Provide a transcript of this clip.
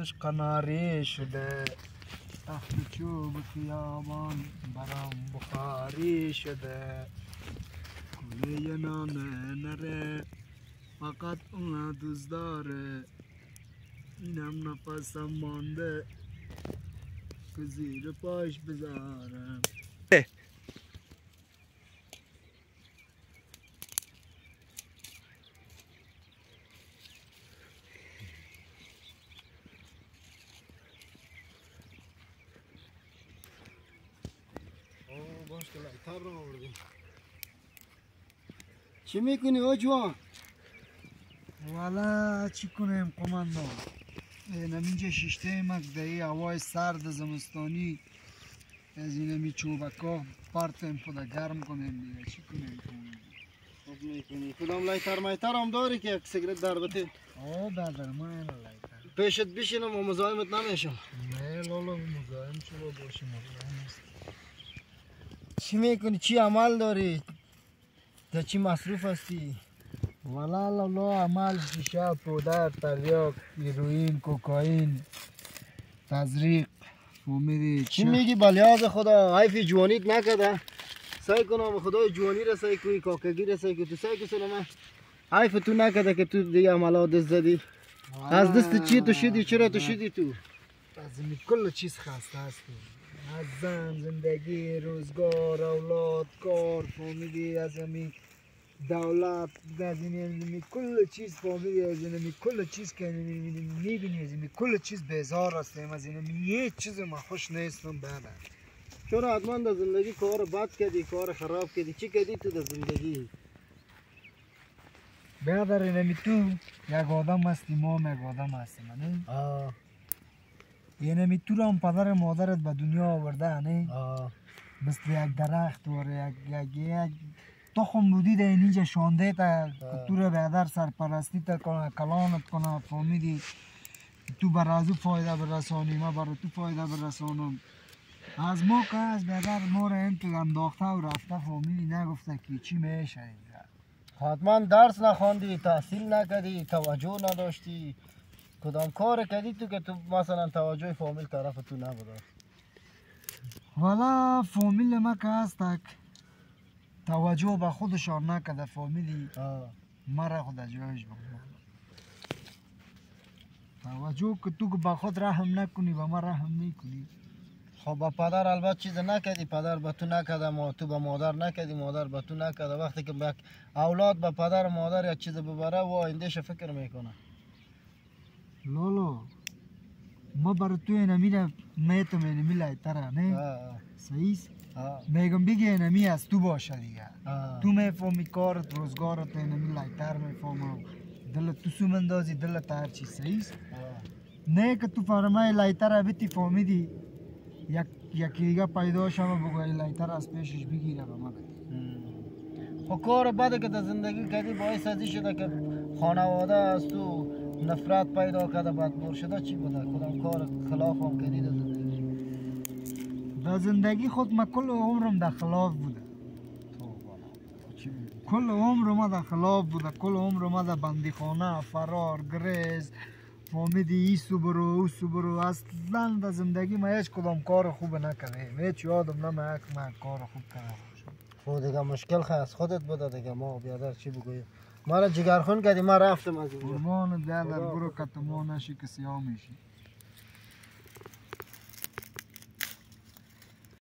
گردش قناری شده، تخت چوب خیابان برام بخاری شده. کوله نان نره فقط اون دوست داره، اینم نفسم مانده که زیر پاش بذارم. باش که لایتر رو آوردیم. چی میکنی او جوان؟ والا چی کنیم قماندان؟ اینجا شیشته مقدعی هوای سرد زمستانی از اینمی چوبکا پرتیم خدا گرم کنیم دیگه. چی کنیم؟ خوب میکنی. کدام لایتر مایتر هم داری که یک سیگرت در بته؟ برادر ما این لایتر پیشت بشینم و مزاحمت نمیشم. نه لالا مزاحم چرا باشیم؟ مزاحم نیست. چی میکنی؟ چی عمل داری؟ در چی مصروف هستی؟ والا لالا عمل شیشه، پودر، تریاک، هیروئین، کوکائین، تزریق. فهمیدی؟ چی میگی بلیاز خدا؟ حیفی جوانیت نکده؟ سعی کنم خدای جوانی را سعی کنی، کاکگی را سعی کنی. تو سعی کنم حیف تو نکده که تو دیگه عملات دست زدی. از دست چی تو شدی؟ چرا تو شدی تو؟ از این کل چیز خسته هستیم. از زن، زندگی، روزگار، اولاد، کار. فهمیدی؟ از این دولت، از این کل چیز. فهمیدی؟ از این کل چیز که میبینی، از این کل چیز بیزار هستیم. از این یک چیز ما خوش نیستم. بعد چرا حتما در زندگی کار بد کردی، کار خراب کردی؟ چی کردی تو در زندگی؟ برادر اینمی تو یک آدم هستی، ما هم یک آدم هستیم. نه؟ اینمی تو را هم پدر مادرت به دنیا آورده. نه؟ مثل یک درخت و یک تخم بودی در اینجا شانده تا که تو را برادر سرپرستی تا کنه، کلانت کنه. فهمیدی؟ تو برای از او فایده برسانی، ما برای تو فایده برسانم. از ما که از برادر ما را این تو انداخته و رفته. فهمیدی؟ نگفته که چی میشه اینجا. حتما درس نخواندی، تحصیل نکردی، توجه نداشتی. کدام کار کردی تو که تو مثلا توجه فامیل طرف تو نبوده؟ والا فامیل ما که هستک توجه به خودشان نکده. فامیلی؟ مرا خود جایش بگذار. توجه که تو به خود رحم نکنی به ما رحم میکنی. خب با پدر البته چیز نکردی، پدر به تو نکرده، ما تو به مادر نکردی، مادر به تو نکرده. وقتی که یک اولاد به پدر و مادر یک چیز ببره و آیندهش فکر میکنه. لولو ما برای تو اینمی را میتم اینمی لایتره. نه؟ صحیح؟ میگم بگی اینمی از تو باشه دیگه. تو میفهمی کارت روزگارت اینمی لایتر میفهمم. دلت تو سوم اندازی دلت هر چیز. صحیح؟ نه که تو فرمای لایتر بیتی. فهمیدی؟ یکی دیگه پیدا شما بگوی لایتر از پیشش بگیره به ما بدی. خب کار بده که در زندگی کردی باعث ازی شده که خانواده از تو نفرت پیدا کرده، بدبور شده. چی بوده؟ کدام کار خلاف هم کردی در زندگی؟ در زندگی خود ما کل عمرم در خلاف بوده. کل عمر ما در خلاف بوده. کل عمر ما در بندیخانه، فرار، گریز. فهمیدی؟ ایسو برو اوسو برو. اصلا در زندگی ما هیچ کدام کار خوب نکردیم. هیچ یادم نمیاد که من کار خوب کردم. خود دیگه مشکل از خودت بوده دیگه. ما بیادر چی بگویم؟ ما را جگرخون کردی، ما رفتم از اینجا. قربان بیادر برو که تو ما نشی که سیاه میشی.